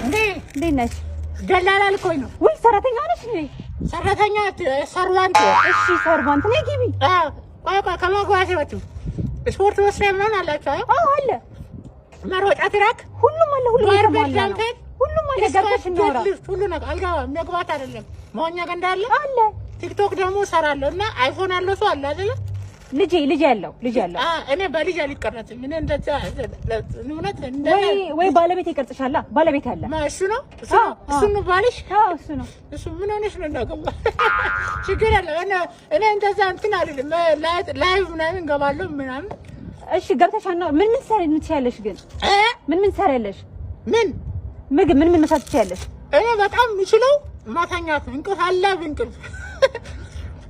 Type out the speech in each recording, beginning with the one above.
እንዴ ነሽ? ደላላ ልኮኝ ነው ወይ ሰራተኛ ነሽ እንዴ? ሰራተኛ ሰርቫንት። እሺ ሰርቫንት ነኝ። ግቢ። ቆይ ከመግባቴ በፊት ስፖርት መስሪያ ምን አላችሁ? አለ መሮጫ ትራክ ሁሉም አለ። ሁሉም አለ። ገብተሽ እናውራ። ሁሉ ነገር አልገባም። መግባት አይደለም መሆኛ ገንዳ አለ። ቲክቶክ ደግሞ እሰራለሁ እና አይፎን ያለው ሰው አለ አይደለ? ልጅ ያለው እኔ በልጅ አልቀረጽም። ምን እንደዛ እውነት ወይ ባለቤት ይቀርጽሻል። ባለቤት አለ። እሱ ነው ባልሽ? እሱ ነው። እሱ ምን ሆነሽ ነው? እንደገባ ችግር አለ። እኔ እንደዛ እንትን አይደለም። ላይቭ ምናምን እንገባለሁ ምናምን። እሺ ገብተሻና ምን ትሰሪያለሽ? ግን ምን ትሰሪያለሽ? ምግብ ምን መስራት ትችያለሽ? እኔ በጣም የምችለው ማታኛት እንቅልፍ አለ እንቅልፍ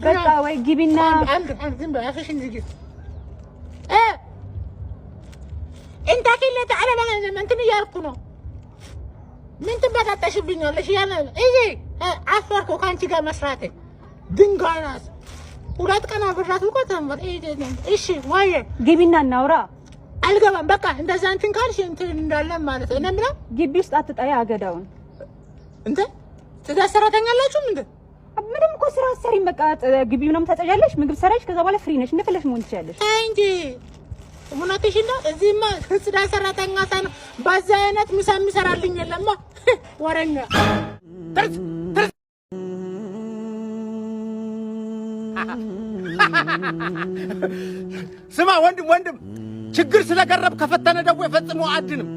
በቃ ወይ ግቢና አንድ ዝም በያፈሽ እንጂ እንታ ከለ ተዓላ እንትን እያልኩ ነው። ምን ትበጣጣሽብኛለሽ? ያለ እዚህ አፈርኩ ካንቺ ጋር መስራቴ ድንጋይ ናት። ሁለት ቀን አብራት እኮ ተንበር እሺ ወይ ግቢና እናውራ። አልገባም። በቃ እንደዛ እንትን ካልሽ እንትን እንዳለ ማለት ነው። ምንም ግቢ ውስጥ አትጣይ አገዳውን እንት ትዳሰራተኛላችሁ ምን ምንም እኮ ስራ አሰሪም በቃ ግቢ ምናምን ታጠጃለሽ፣ ምግብ ሰራሽ፣ ከዛ በኋላ ፍሪ ነሽ፣ እንደፈለሽ መሆን ትችያለሽ። አይ እንጂ ሙናተሽ እንደ እዚህማ ጽዳት ሰራተኛ ሳይሆን በዛ አይነት ምሳ የሚሰራልኝ የለማ ወረኛ ስማ ወንድም ችግር ስለቀረብ ከፈተነ ደው ፈጽሞ አድንም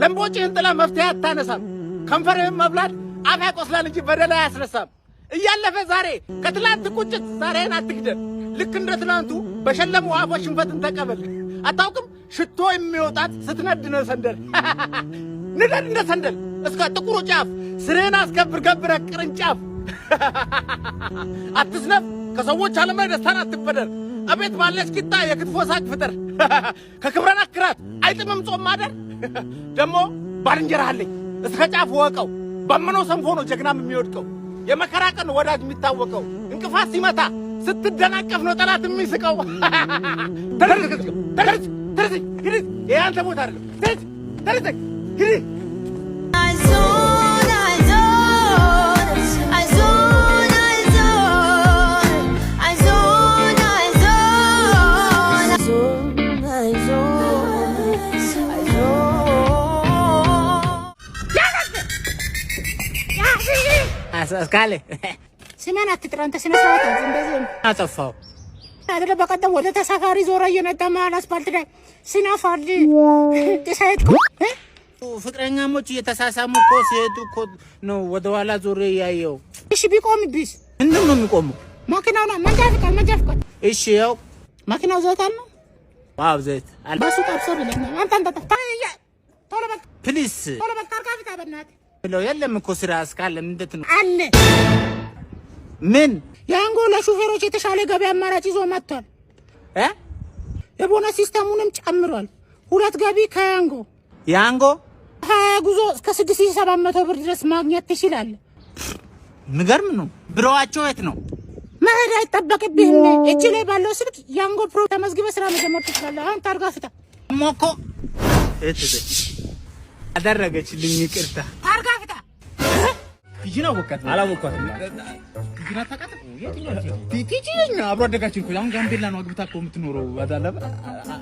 ለምቦጭህን ጥላ መፍትሄ አታነሳም። ከንፈርህን መብላት አፍ ያቆስላል እንጂ በደል አያስነሳም። እያለፈ ዛሬ ከትላንት ቁጭት ዛሬን አትግደል። ልክ እንደ ትላንቱ በሸለሙ አፎች ሽንፈትን ተቀበል። አታውቅም ሽቶ የሚወጣት ስትነድ ነው ሰንደል። ንደድ እንደ ሰንደል እስከ ጥቁሩ ጫፍ ስርህን አስከብር ገብረ ቅርንጫፍ። አትስነፍ ከሰዎች ዓለም ላይ ደስታን አትበደር። አቤት ባለች ቂጣ የክትፎ ሳቅ ፍጠር። ከክብረን አክራት አይጥምም ጾም ማደር። ደሞ ባልንጀራህ አለኝ እስከ ጫፍ ወቀው። ባመነው ሰንፎ ነው ጀግናም የሚወድቀው። የመከራ ቀን ወዳጅ የሚታወቀው እንቅፋት ሲመታ ስትደናቀፍ ነው ጠላት የሚስቀው። ተርዝ ሂድ የአንተ ቦታ አይደለም። ተርዝ ሂድ አስካለ ስሜን አትጥራ። አንተ ስነ ስርዓት እንደዚህ አጠፋው አይደለ? በቀደም ወደ ተሳፋሪ ዞራ እየነዳ መሀል አስፋልት ላይ ሲናፋል ተሳይት ፍቅረኛሞች እየተሳሳሙ እኮ ሲሄዱ እኮ ነው ወደ ኋላ ዞሬ ያየው። እሺ ቢቆምብስ ምንድን ነው የሚቆመው? ማኪናው ነው መንጃ ፍቃድ። እሺ ያው ማኪናው ዘይት አለ። ዋው ዘይት አለ። ባሱ ጠብሰብ ይለና አንተ ቶሎ በል ፕሊስ ቶሎ በል ታርጋፊታ በእናትህ ብለው የለም እኮ ስራ እስካለ እንዴት ነው አለ። ምን ያንጎ ለሹፌሮች የተሻለ ገበያ አማራጭ ይዞ መጥቷል። የቦነስ ሲስተሙንም ጨምሯል። ሁለት ገቢ ከያንጎ ጉዞ እስከ 6700 ብር ድረስ ማግኘት ትችላለህ። ንገርም ነው ብሮአቸው የት ነው? መሄድ አይጠበቅብህም። እጅ ላይ ባለው ስልክ ያንጎ ፕሮ ተመዝግበህ ስራ መጀመር ትችላለህ። አሁን ታርጋፊታ ሞኮ አደረገችልኝ ይቅርታ። ታርጋፊታ ቲጂና ወቀት አላወቀትም። ቲጂና ታውቃት? ቲጂና አብሮ አደጋችን እኮ አሁን ጋምቤላ ነው አግብታ እኮ የምትኖረው። አዳለበ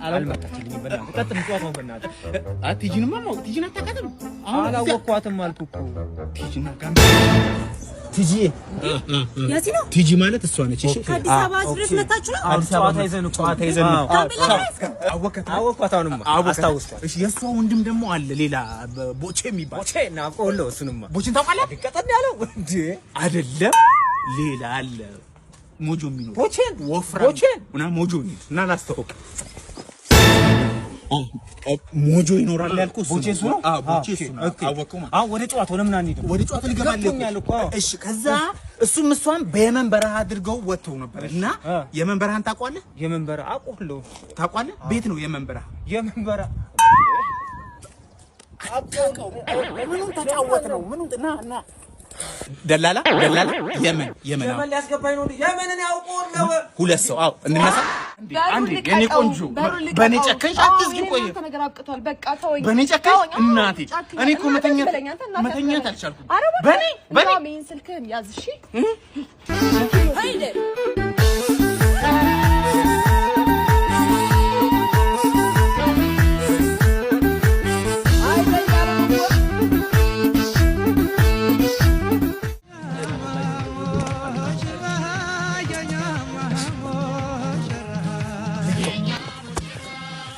አልመጣችልኝ። በእናትህ ቀጥል ጧቷው በእናትህ ቲጂንማ ነው። ቲጂና ታውቃትም? አላወቅኳትም አልኩ እኮ ቲጂና ጋምቤላ ቲጂ ያቺ ነው። ቲጂ ማለት እሷ ነች። እሺ ከአዲስ አበባ ድረስ መጣችሁ ነው? አዲስ አበባ ታይዘን ነው። አወቅኳት። አሁንማ አስታውስኳት። እሺ የእሷ ወንድም ደግሞ አለ ሌላ ቦቼ የሚባል ቦቼ ናቆሎ። እሱንማ ቦቼን ታውቃለህ? ቀጠን ያለው እንዴ አይደለም። ሌላ አለ ሞጆ የሚኖር ቦቼን ወፍራም ቦቼን እና ሞጆ እና ላስተዋውቅ ሞጆ ይኖራል ያልኩት ቦቼ እሱ ነው። ቦቼ እሱ ነው። አወቀው ማለት ወደ ጨዋታው ለምን አንሄድም? ወደ ጨዋታው ሊገባል እኮ። እሺ ከዛ እሱም እሷም በየመን በረሃ አድርገው ወጥተው ነበር እና የመን በረሃን ታውቀዋለህ? የመን በረሃ አውቀዋለሁ። ታውቀዋለህ? ቤት ነው የመን በረሃ። የመን በረሃ አውቀው ምኑን ተጫወት ነው ምኑን ና ደላላ የመን ሊያስገባኝ ነው። የመንን ያውቀዋለሁ። ሁለት ሰው እንነሳ አንዴ የኔ ቆንጆ በኔ ጨከንሽ አትዝጊ ቆይ ተነግራቅቷል በቃ ተወኝ በኔ ጨከንሽ እናቴ እኔ እኮ መተኛት አልቻልኩም በኔ ምን ስልክህን ያዝ እሺ ሄደ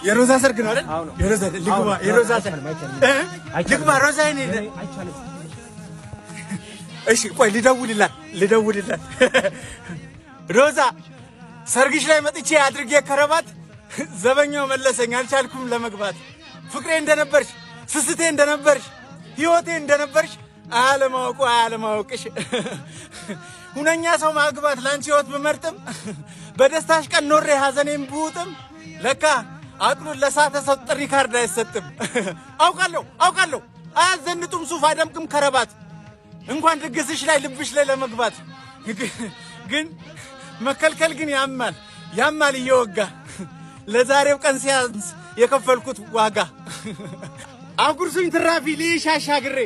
የሮዛ ሰርግ ነው አይደል? የሮዛ ልግባ ሮዛ እኔ እሺ ቆይ ልደውልላት ሮዛ ሰርግሽ ላይ መጥቼ አድርጌ ከረባት ዘበኛው መለሰኝ አልቻልኩም ለመግባት ፍቅሬ እንደነበርሽ ስስቴ እንደነበርሽ ህይወቴ እንደነበርሽ አለማወቅሽ ሁነኛ ሰው ማግባት ላንቺ ህይወት በመርጥም በደስታሽ ቀን ኖሬ ሐዘኔን ብውጥም ለካ አቅሉን ለሳተ ሰው ጥሪ ካርድ አይሰጥም አውቃለሁ አያዘንጡም ሱፍ አይደምቅም ከረባት እንኳን ድግስሽ ላይ ልብሽ ላይ ለመግባት ግን መከልከል ግን ያማል እየወጋ ለዛሬው ቀን ሲያንስ የከፈልኩት ዋጋ አጉርሱኝ ትራፊ ልሻሻግሬ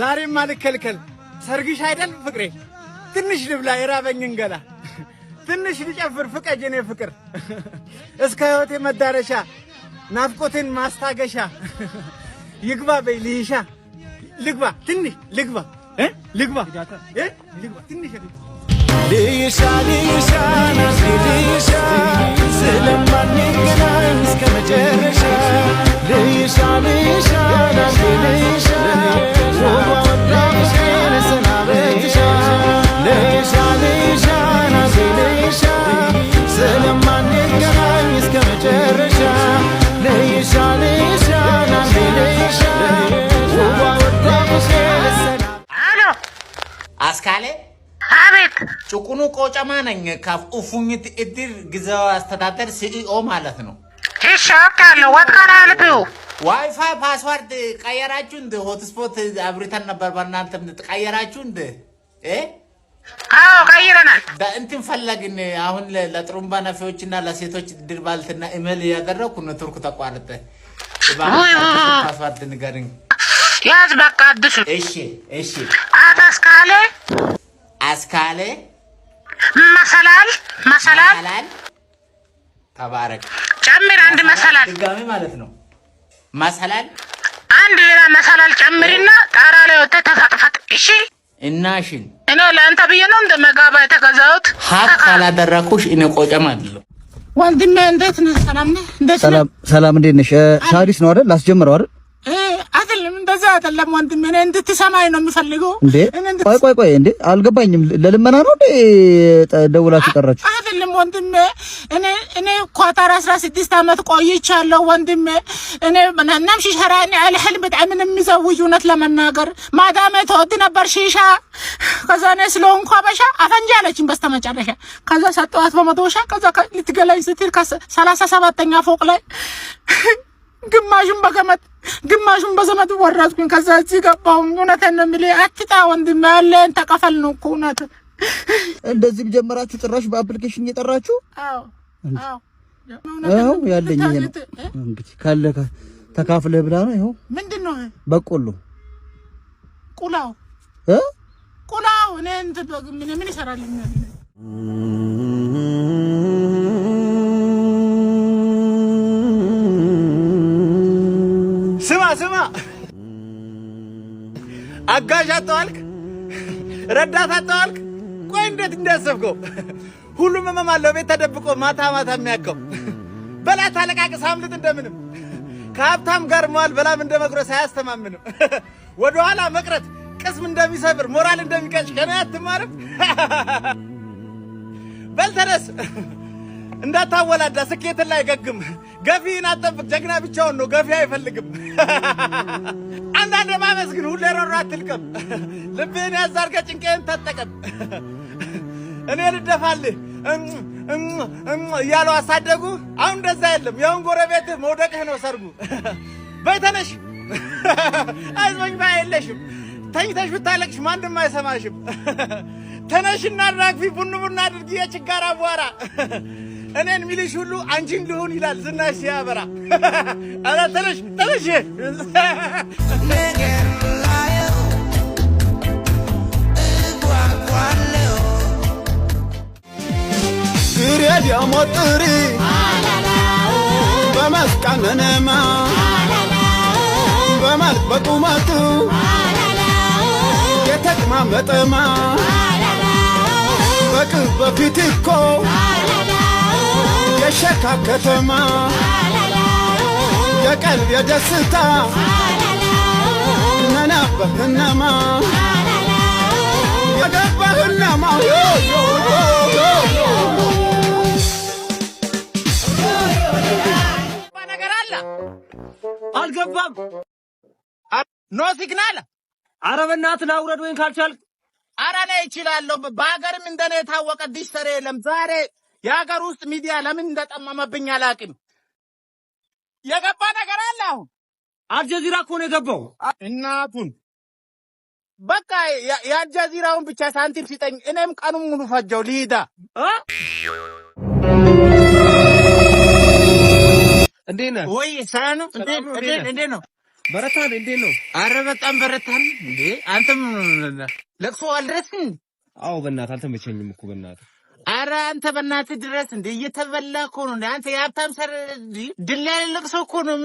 ዛሬም አልከልከል ሰርግሽ አይደል ፍቅሬ ትንሽ ልብላ የራበኝን ገላ ትንሽ ልጨፍር ፍቀጅ እኔ ፍቅር እስከ ህይወቴ መዳረሻ ናፍቆቴን ማስታገሻ ይግባ በይ ልይሻ ልግባ ትንሽ ልግባ ትንሽ ልይሻ ስለማንገናኝ እስከ መጨረሻ ልይሻ ስለማንገናኝ እስከ መጨረሻ አስካለ አቤት ጭቁኑ ቆጨማ ነኝ ካፍ ኡፉኝት እድር ግዛው አስተዳደር ሲኢኦ ማለት ነው እሺ አውቃለሁ ወጥቃና ልብው ዋይፋይ ፓስወርድ ቀየራችሁ እንደ ሆትስፖት አብሪተን ነበር በእናንተም ተቀየራችሁ እንደ አዎ ቀይረናል እንትን ፈለግን አሁን ለጥሩምባ ነፊዎችና ለሴቶች ድር ባልትና ኢሜል ያደረኩ ኔትወርክ ተቋረጠ ፓስወርድ ንገረኝ ያዝ በቃ አድሱ እሺ አስካለ መሰላል ተባረክ ጨምር አንድ መሰላል ድጋሚ ማለት ነው መሰላል አንድ ሌላ መሰላል ጨምርና ጣራ ላይ ወጣ ተፈጥፈጥ እሺ እናሽን እኔ ለአንተ ብዬ ነው እንደመጋባ የተገዛሁት ሀቅ ካላደረኩሽ እኔ ቆጨም አይደለም ወንድሜ እንዴት ነህ ሰላም እንዴት ነሽ ሻሪስ ነው አይደል ላስጀምረው አይደል አይደለም እንደዛ አይደለም ወንድሜ እኔ እንድትሰማኝ ነው የምፈልገው እንዴ ቆይ እንዴ አልገባኝም ለልመና ነው እንዴ ደውላችሁ ቀራችሁ አይደለም ወንድሜ እኔ ኳታር 16 አመት ቆይቻለሁ ወንድሜ እኔ ምናንም ሺሻራኒ አልህልም በጣም የሚዘውጁ እውነት ለመናገር ማዳሜ ተወድ ነበር ሺሻ ከዛ ነው ስለሆንኩ አበሻ አፈንጃ አለችኝ በስተመጨረሻ ከዛ ሰጠዋት በመዶሻ ከዛ ልትገላኝ ስትል ከ37ኛ ፎቅ ላይ ግማሹን በዘመድ ወራስኩኝ ከዛ እዚህ ገባሁ እውነቴን ነው የምልህ አትጣ ወንድሜ ያለን ተቀፈል ነው እኮ እውነት እንደዚህ ጀመራችሁ ጭራሽ በአፕሊኬሽን እየጠራችሁ አዎ ያለኝ ይሄ ነው እንግዲህ ካለ ተካፍለህ ብላ ነው ይሄው ምንድነው በቆሎ ቁላው እኔ እንትን ምን ይሰራልኛል ስማ አጋዥ አጣዋልክ ረዳት አጣዋልክ ቆይ እንዴት እንዳሰብከው ሁሉም መማለው ቤት ተደብቆ ማታ የሚያከው በላት አለቃቅስ አምልጥ እንደምንም ከሀብታም ጋር መዋል በላም እንደመቁረስ አያስተማምንም ወደ ኋላ መቅረት ቅስም እንደሚሰብር ሞራል እንደሚቀጭ ከኔ አትማርም በልተነስ እንዳታወላዳ ስኬት ላይ ገግም ገፊን አጠብቅ ጀግና ብቻውን ነው ገፊ አይፈልግም አንዳንዴ ማመስግን ሁሌ ሮሮ አትልቀም ልብህን ያዛርገ ጭንቄን ተጠቀም እኔ ልደፋልህ እያሉ አሳደጉ አሁን እንደዛ የለም ያውን ጎረቤትህ መውደቅህ ነው ሰርጉ በይተነሽ አይዞኝ ባይለሽም ተኝተሽ ብታለቅሽ ማንም አይሰማሽም ተነሽና አራግፊ ቡኑ አድርጊ የችጋራ አቧራ እኔን ሚልሽ ሁሉ አንቺን ልሁን ይላል ዝናሽ ሲያበራ። ኧረ ተነሽ ተነሽ ግሬድ የሞጥሪ በመስቀነነማ በመልክ በቁመቱ የተቅማመጠማ በቅርብ በፊት እኮ የሸካ ከተማ የቀልብ የደስታ ነናበህነማ የገባህነማ ነገር አለ አልገባም። ኖ ሲግናል። ኧረ በእናትህ አውረድ ወይን ካልቻልክ። ኧረ እኔ እችላለሁ። በሀገርም እንደኔ የታወቀ ዲሽተር የለም። ዛሬ የሀገር ውስጥ ሚዲያ ለምን እንደጠመመብኝ አላውቅም። የገባ ነገር አለ። አሁን አልጀዚራ እኮ ነው የገባው። እናቱን በቃ የአልጀዚራውን ብቻ ሳንቲም ሲጠኝ እኔም ቀኑን ሙሉ ፈጀው ልሂዳ። እንዴት ነህ? ወይ ሰላም ነው? እንዴት ነው? በረታን? እንዴት ነው? ኧረ በጣም በረታን። እንዴ አንተም ለቅሶ አልደረስም? አዎ በእናትህ አልተመቸኝም እኮ በእናትህ። ኧረ አንተ በእናትህ ድረስ እንዴ እየተበላ እኮ ነው። እንዴ አንተ የሀብታም ሰር ድል ያለ ለቅሶ እኮ ነው።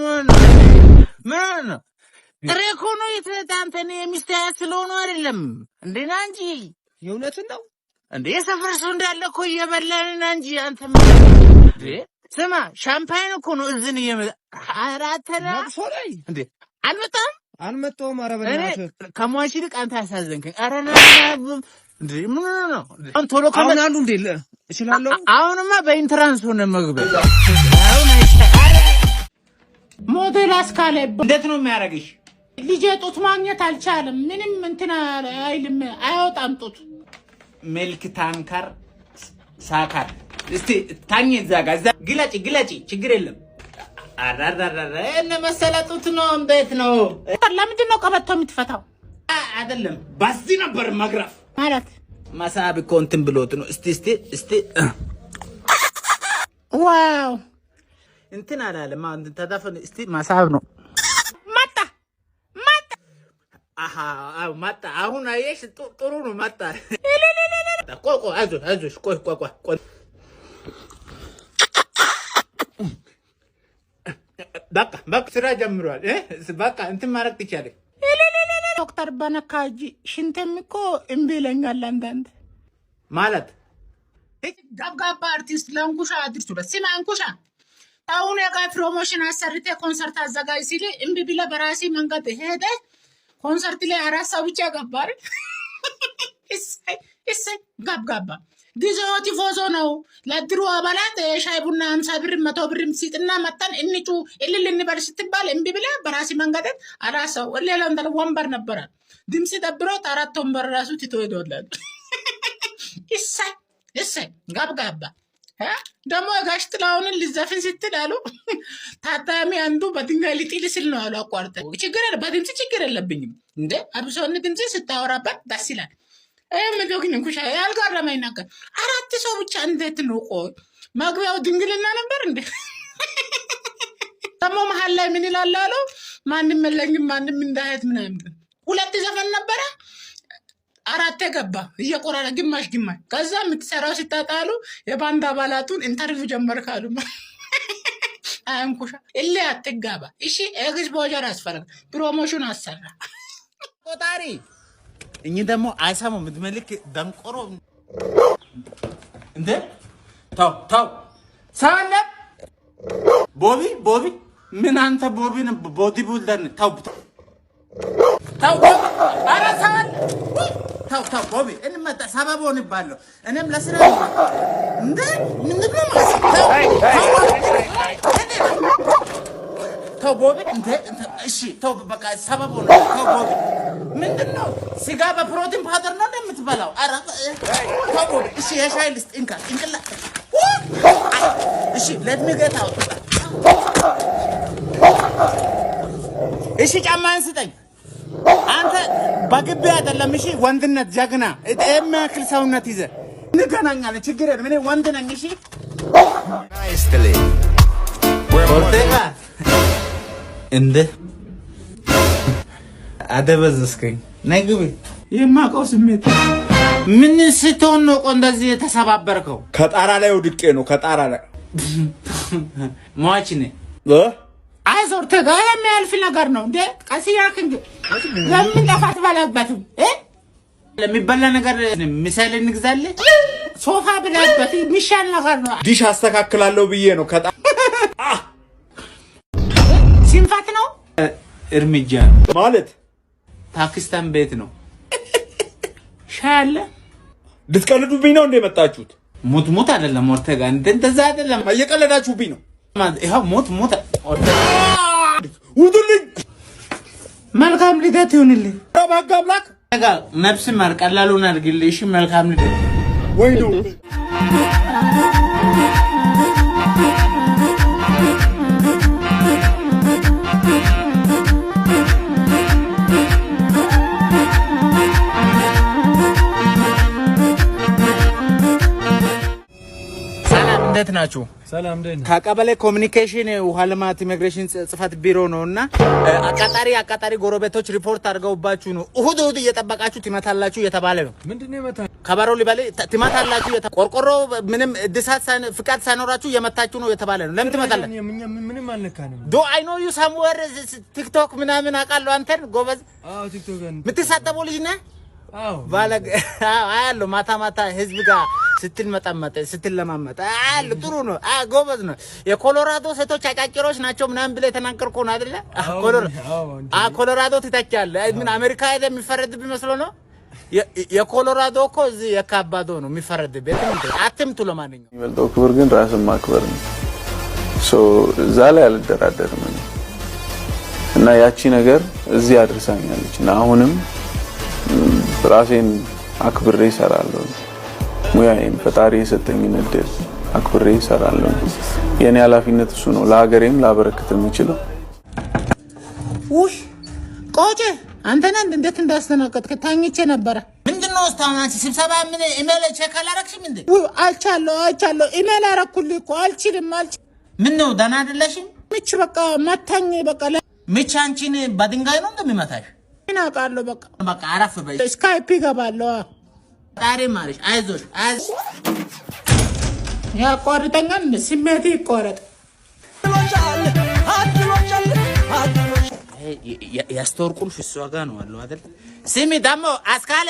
ምን ነው ጥሬ እኮ ነው አንተ የሚስት አያት ስለሆኑ አይደለም እንዴ ና እንጂ። የእውነትን ነው እንዴ የሰፈር ሰው እንዳለ እኮ እየበላን ና እንጂ አንተ እንዴ ስማ ሻምፓይን እኮ ነው እዝን አራተና ለቅሶ ላይ እንዴ አልመጣሁም። ኧረ በእናትህ ከሟች ይልቅ አንተ አሳዘንከኝ። ኧረ ና እንዴ ምን ነው አሁን ቶሎ አሁን አሉ እንዴ እችላለሁ። አሁንማ በኢንትራንስ ሆነ መግቢያ። ሞዴል አስካለ እንዴት ነው የሚያደርግሽ? ልጄ ጡት ማግኘት አልቻለም። ምንም እንትን አይልም፣ አይወጣም ጡት። ሚልክ ታንከር ሳካር እስቲ ታኝ እዛ ጋር እዛ ግለጪ ችግር የለም። አራራራ እነ መሰለ ጡት ነው። እንዴት ነው? ለምንድን ነው ቀበቶ የምትፈታው? አይደለም በዚህ ነበር መግረፍ ማለት መሳብ እኮ እንትን ብሎት ነው። እስቲ ዋው እንትን አላለም። አንተ ተዳፈን እስቲ መሳብ ነው። መጣ አሃ አው መጣ። አሁን አየሽ ጥሩ ነው መጣ። ቆይ አይዞሽ ቆይ በቃ ስራ ጀምሯል። በቃ እንትን ማድረግ ትችያለሽ። ዶክተር በነካጂ ሽንተም እኮ እምቢ ይለኛል አንዳንድ ማለት ጋብጋባ አርቲስት ለንኩሻ አድርሱ ለሲማ አንኩሻ አሁን የጋይ ፕሮሞሽን አሰርተ ኮንሰርት አዘጋጅ ሲል እምቢ ብለ በራሲ መንገድ ሄደ ኮንሰርት ላይ አራት ሰው ብቻ ገባር። እሰይ ጋብጋባ ጊዜው ቲፎዞ ነው። ለድሮ አባላት ሻይ ቡና 50 ብር 100 ብር ሲጥና መጣን እንጩ እልል እንበል ስትባል እምቢ ብለ በራሲ መንገድ አራት ሰው ሌላው እንደ ወንበር ነበር ድምጽ ደብሮ አራት ወንበር ራሱ ትቶ ሄዷል። እሰይ ጋብጋባ ደግሞ ጋሽ ጥላሁንን ልዘፍን ስትል አሉ ታታሚ አንዱ በድንጋይ ሊጥል ሲል ነው አሉ። አቋርጠ በድምጽ ችግር የለብኝም እንዴ አብሶን ድምጽ ስታወራበት ደስ ይላል። ምዶግን እንኩሻ ያልጋረመኝ ነገር አራት ሰው ብቻ እንዴት ነው? ቆይ መግቢያው ድንግልና ነበር እንዴ? ደግሞ መሀል ላይ ምን ይላል አሉ ማንም የለኝም ማንም እንዳያት ምናምን ሁለት ዘፈን ነበረ። አራቴ ገባ እየቆረረ ግማሽ ከዛ የምትሰራው ሲታጣሉ የባንድ አባላቱን ኢንተርቪው ጀመርካሉ። አንኩሻ እለ አትጋባ እሺ ኤክስፖዠር አስፈረግ ፕሮሞሽን አሰራ ቆጣሪ እኚህ ደግሞ አይሰማም። ምትመልክ ደንቆሮ እንዴ ታው ሳለ ቦቢ ምን አንተ ቦቢን ቦዲ ቢልደር ታው አረ ሳለ ታው ቦቢ እንመጣ ሰበቦን ይባለው እኔም ለስራ እንዴ ምንድነው ታው ቦቢ እንዴ እሺ ታው በቃ ሰበቦን ታው ቦቢ ምንድነው ስጋ በፕሮቲን ፓውደር ነው እንደምትበላው? አረ ታው ቦቢ እሺ የሻይ ልስጥ እንካ እንቅላ እሺ ለድምገት አውጣ እሺ ጫማን ስጠኝ አንተ በግቢ አይደለም እሺ ወንድነት ጀግና የሚያክል ሰውነት ይዘህ እንገናኛለን። ችግር የለም እኔ ወንድ ነኝ። እሺ ኦርቴጋ እንደ አደበዘስከኝ ነግቢ የማውቀው ስሜት ምን ስትሆን ነው እንደዚህ የተሰባበርከው? ከጣራ ላይ ወድቄ ነው። ከጣራ ላይ ሟች ነህ። አይዞህ ኦርቴጋ የሚያልፍ ነገር ነው እንዴ? ቀስ እያልክ እንጂ ለምን ጠፋት ባላባትም ለሚበላ ነገር ምሳሌ እንግዛለን። ሶፋ ብላበት የሚሻል ነገር ነው። ዲሽ አስተካክላለሁ ብዬ ነው። ሲንፋት ነው እርምጃ ማለት ፓኪስታን ቤት ነው። ሻለ ልትቀልዱብኝ ነው እንደ መጣችሁት? ሙት አይደለም ኦርቴጋ፣ እንደዛ አይደለም። እየቀለዳችሁብኝ ነው። ይሄው ሙት ኦርቴጋ ውጡልኝ። መልካም ልደት ይሁንልኝ። በህግ አምላክ ነፍስ ማር ቀላሉን አድርግልኝ። እሺ መልካም ልደት ወይ ነው እንዴት ናችሁ? ሰላም ደህና። ከቀበሌ ኮሚኒኬሽን ውሃ ልማት ኢሚግሬሽን ጽህፈት ቢሮ ነውና አቃጣሪ ጎረቤቶች ሪፖርት አድርገውባችሁ ነው እሁድ እየጠበቃችሁ ትመታላችሁ እየተባለ ነው። ምንድነው የመታ? ከበሮ ሊበል ትመታላችሁ ቆርቆሮ ምንም እድሳት ፍቃድ ሳይኖራችሁ እየመታችሁ ነው እየተባለ ነው። ለምን ትመታላችሁ? ምንም አልነካንም። ዶ አይ ኖ ዩ ሳምዌር ቲክቶክ ምናምን አውቃለሁ። አንተን ጎበዝ ቲክቶክ የምትሳደበው ልጅ ነህ። ባለግ አያለሁ ማታ ህዝብ ጋር ስትለማመጥ አያለሁ። ጥሩ ነው። ጎበዝ ነው። የኮሎራዶ ሴቶች አጫጭሮች ናቸው ምናምን ብለህ የተናገርከው ነው አይደለ? ኮሎራዶ ትተቻለህ። ምን አሜሪካ ሄደህ የሚፈረድብህ መስሎ ነው? የኮሎራዶ እኮ እዚህ የካባዶ ነው የሚፈረድብህ። አትምቱ። ለማንኛውም የሚበልጠው ክብር ግን ራስን ማክበር ነው። እዛ ላይ አልደራደርም እና ያቺ ነገር እዚህ አድርሳኛለች እና አሁንም ራሴን አክብሬ እሰራለሁ። ሙያዬን ፈጣሪ የሰጠኝን እድል አክብሬ እሰራለሁ። የኔ ኃላፊነት እሱ ነው። ለሀገሬም ላበረክት የምችለው። ውይ ቆጬ አንተ ነህ እንዴት እንዳስተናገድክ ታኝቼ ነበረ። ምንድነው እስታማንቺ ስብሰባ ምን ኢሜል ቼክ አላረክሽም እንዴ? አልቻለሁ ኢሜል አረኩልኝ እኮ አልችልም። ምን ነው ደህና አይደለሽም? ምች በቃ መታኝ። በቃ ምች አንቺን በድንጋይ ነው እንደሚመታሽ ምን አውቃለሁ። በቃ አረፍ በይ። ስካይፕ ይገባለሁ። ጣሪ ማርሽ አይዞሽ ያቋርጠኛል። ስሜቴ ይቆረጥ። የስቶር ቁልፍ እሷ ጋር ነው አለው አይደል? ስሚ ደግሞ አስካለ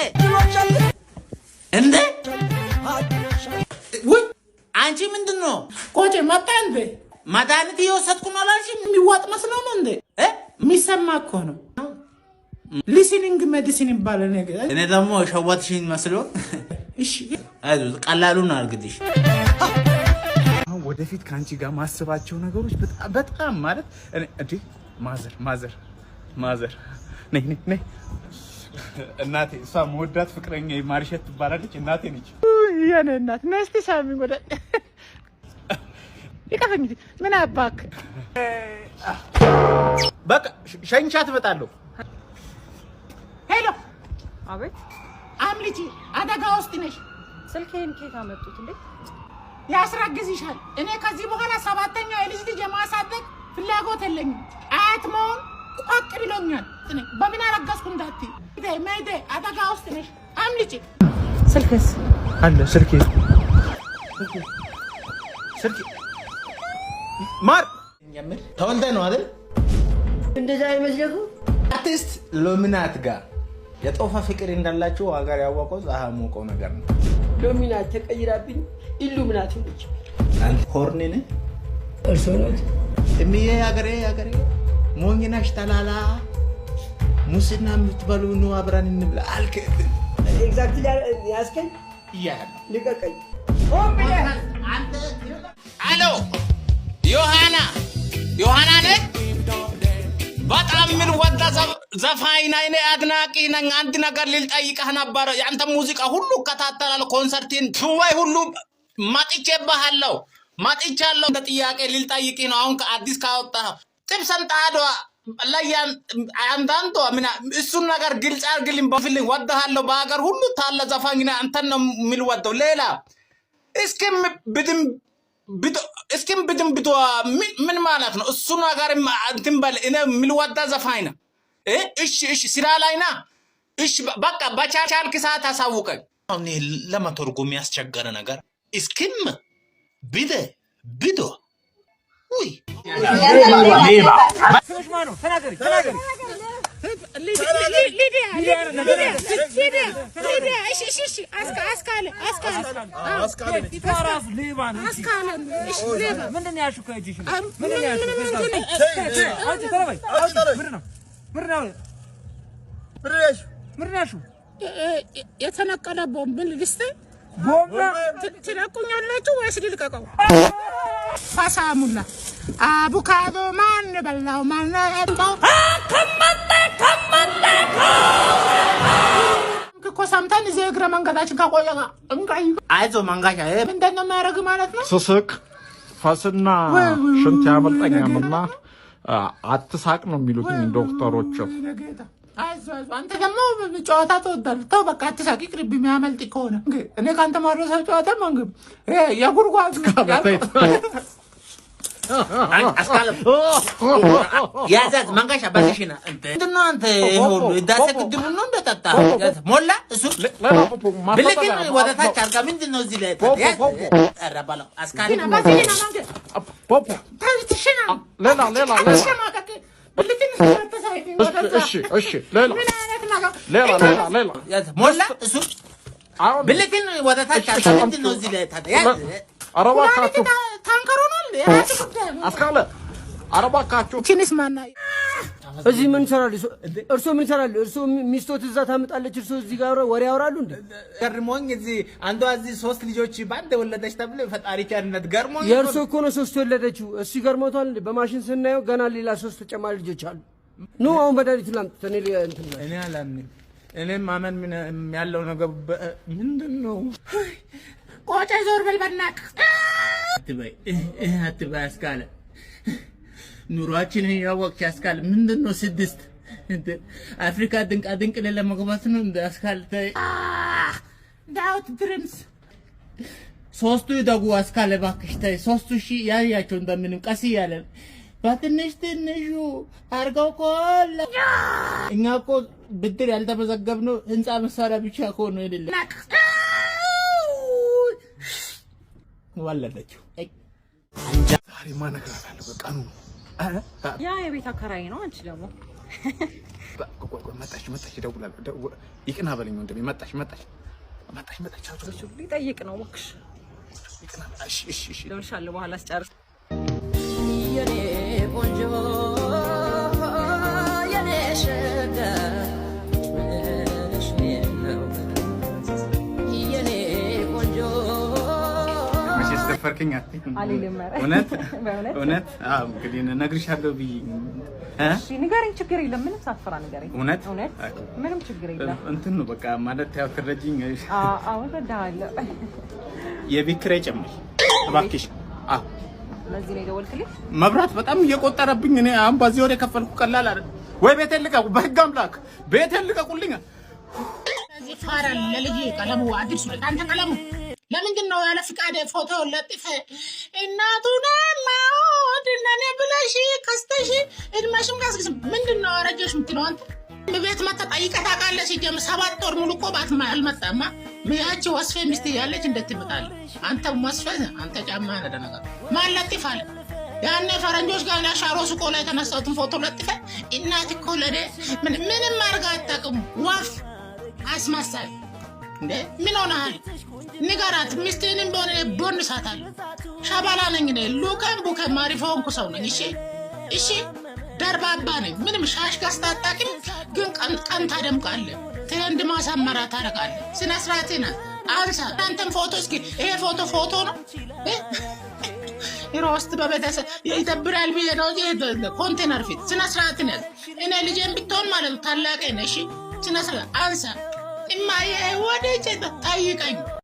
እንዴ ወይ አንቺ ምንድነው ቆጬ መጣ እንዴ? መድኃኒት እየወሰድኩ ነው አላልሽም? የሚዋጥ መስሎ ነው እንዴ? የሚሰማ እኮ ነው። ሊስኒንግ ሜዲሲን ይባላል ነገር። እኔ ደግሞ ሸዋትሽኝ መስሎ። እሺ አይዞህ ቀላሉን አድርግልሽ። አሁን ወደፊት ካንቺ ጋር ማስባቸው ነገሮች በጣም ማለት እንዴ ማዘር ነይ እናቴ፣ እሷ መወዳት ፍቅረኛ ማርሸት ትባላለች። እናቴ ነች የኔ እናት። ነስቲ ሳሚኝ ወደ ይቀፈኝ። ምን አባክ በቃ ሸኝቻት እመጣለሁ። ሄሎ አቤት። አምልጪ፣ አደጋ ውስጥ ነሽ። ስልኬን ከየት አመጡት እንዴ? ያስረግዝሻል። እኔ ከዚህ በኋላ ሰባተኛ የልጅ ልጅ የማሳደግ ፍላጎት የለኝም። አያት መሆን ቋቅ ብሎኛል። በምን አረገዝኩ እንዳትዪ። ሜይዴ፣ አደጋ ውስጥ ነሽ። አምልጪ። ስልክስ አለ? ስልኬ ማር ተወልደ ነው አይደል? እንደዛ አይመስልም። አርቲስት ሎሚናት ጋር የጦፈ ፍቅር እንዳላችሁ ሀገር ያወቀው ፀሐይ ሞቀው ነገር ነው። ሎሚናት ተቀይራብኝ ኢሉሚናት ነች። አንተ ኮርኔ ነህ እርሶ ነው እሚዬ ሀገሬ ሞኝናሽ ተላላ ሙስና የምትበሉ ነው አብረን እንብላ አልክ። ኤግዛክትሊ ያስከኝ ይያል ልቀቀኝ። አንተ አሎ ዮሐና ነህ? በጣም ምን ወዳ ዘፋኝ ነኝ፣ አድናቂ ነኝ። አንድ ነገር ልጠይቅህ ነበር። ያንተ ሙዚቃ ሁሉ እከታተላለሁ፣ ኮንሰርቲን ቱባይ ሁሉ መጥቻለሁ። እንደ ጥያቄ ልጠይቅህ ነው። አሁን ከአዲስ ካወጣህ ጥብሰን ጣዶ ለያን አንዳንዶ ምን እሱን ነገር ግልጽ አድርግልኝ። በፊልም ወደሃለሁ። በሀገር ሁሉ ታለ ዘፋኝ ነኝ። አንተን ነው የምልወደው። ሌላ እስኪ እስኪም ብድንብቶ ምን ማለት ነው? እሱና ጋር እንትን በል እኔ የሚልወጣ ዘፋኝ ነው። እሺ ስራ ላይ ና። እሺ በቃ በቻልክ ሰዓት አሳውቀኝ። አሁን ለመተርጎም ያስቸገረ ነገር እስኪም ብዶ ውይ ሌባ ተናገሪ የተነቀለ ቦምብ ልስጥ ትለቁኛላችሁ ወይስ ልልቀቀው? ፋሳሙላ አቡካዶ ማን በላው ማን አልባው ኮሳምታን እዚህ እግረ መንገዳችን ካቆየጋ እንጋይ አይዞህ መንጋሻ ምንድን ነው የሚያደርግ ማለት ነው? ስስቅ ፈስና ሽንት ያመልጠኛልና አትሳቅ ነው የሚሉትኝ ዶክተሮች። አይዞህ አንተ ደግሞ ጨዋታ ትወዳለህ። ተው በቃ አትሳቅ፣ ይቅርብ። የሚያመልጥ ከሆነ እኔ ካንተ ማድረሰው ጨዋታ መንግብ የጉርጓዝ አስካለ ያዛት መንጋሻ ባሽሽና እንትና አንተ ሁሉ ዳሰቅድሙ ነው እንደጠጣ ሞላ እሱ ብለኪን ወደታች አርጋ ምንድነው እዚህ ላይ ተራባለው አስካለ ባሽሽና መንገ ፖፖ ታሽሽና ሌላ እሺ ሌላ ሞላ እሱ ብለኪን ወደታች አርጋ ምንድነው እዚህ ላይ አረባካችሁ ታንከሩ ነው እንዴ? አስካለ አረባካችሁ ቺንስ ማና እዚህ ምን ሰራሉ? እርሶ ምን ሰራሉ? እርሶ ሚስቶት እዛ ታመጣለች፣ እርሶ እዚህ ጋር ወሬ ያወራሉ እንዴ? ገርሞኝ እዚህ አንዷ እዚህ 3 ልጆች ባንተ ወለደች ተብለ ፈጣሪ ቻርነት ገርሞኝ። የእርሶ እኮ ነው 3 ወለደችው። እሱ ገርሞታል እንዴ? በማሽን ስናየው ገና ሌላ 3 ተጨማሪ ልጆች አሉ። ኑ አሁን በዳሪቱ ላምጥ። እኔ አላምንም። እኔም ማመን ምን ያለው ነገር ምንድነው? ቆጫ ዞር በል በእናትህ አትበይ አስካለ ኑሯችንን ያወቅሽ አስካለ ምንድነው 6 አፍሪካ ድንቅ ለመግባት ነው እንደ አስካለ ዳውት ድሪምስ 3ቱ ይደጉ አስካለ ባክሽ ተይ 3000 ያያቸው እንደምንም ቀስ ያለ በትንሹ አርጋው ኮላ እኛ እኮ ብድር ያልተመዘገብነው ህንጻ መሳሪያ ብቻ እኮ ነው አይደል? ወለደችው ዛሬ ማነግራታለሁ። በቃ ነው ያ የቤት አከራይ ነው። አንቺ ደግሞ መጣሽ ደውላለሁ። ይቅና በለኝ ወንድሜ። መጣሽ ሊጠይቅ ነው እባክሽ። ይቅና። እሺ ደውልሻለሁ በኋላ አስጨርስ። የኔ ቆንጆ የኔ ሸጋ ፈርከኝ እውነት እንግዲህ እነግርሻለሁ ብዬ እሺ ንገረኝ። ችግር የለም ምንም ሳትፈራ ንገረኝ። እውነት ምንም ችግር የለም። እንትን ነው በቃ ማለት ያው ትረጂኝ። አዎ እረዳሃለሁ። የቤት ኪራይ ጨምሪ እባክሽ። ለዚህ ነው የደወልክልኝ? መብራት በጣም እየቆጠረብኝ እኔ አሁን በዚህ ወር የከፈልኩ ቀላል አይደል ወይ? ቤቴን ልቀቁ፣ በህግ አምላክ ቤቴን ልቀቁልኝ። እዚህ ፋራል ለልጅ ቀለሙ አዲስ አንተ ቀለሙ ለምንድን ነው ያለ ፍቃድ ፎቶ ለጥፈ እናቱን ማውድ እንደኔ ብለሽ ከስተሽ እድሜሽም ጋስግስ ምንድን ነው አረጀሽ የምትለው አንተ? ቤት መጣ ጠይቀህ ታውቃለህ? ሲጀምር 7 ወር ሙሉ እኮ ባት አልመጣማ። ያቺ ወስፌ ሚስት ያለች እንዴት ትመጣለህ? አንተ ወስፌ አንተ ጫማ ነደነጋ ማን ለጥፋለ? ያኔ ፈረንጆች ጋር ያሻሮ ሱቆ ላይ የተነሳሁትን ፎቶ ለጥፈ እናት እኮ ለኔ ምንም አርጋ አታውቅም። ወፍ አስመሳይ እንዴ ምን ሆነሃል? ንገራት። ሚስትህንም በሆነ ቦንሳታለሁ። ሸባላ ነኝ እኔ ሉከም ቡከም ማሪፎንኩ ሰው ነኝ። እሺ ደርባባ ነኝ። ምንም ሻሽ ጋስታጣቂም ግን ቀን ታደምቃለህ። ትረንድ ማሳመራ ታረጋለህ። ስነ ስርዓትና አንሳ። አንተም ፎቶ እስኪ ይሄ ፎቶ ነው ይሮስት በቤተሰብ ይደብራል ብዬ ነው ኮንቴነር ፊት ስነ ስርዓትና እኔ ልጄን ብትሆን ማለት ታላቀ ነሽ። ስነ ስርዓት አንሳ። እማዬ ወደ ጠይቀኝ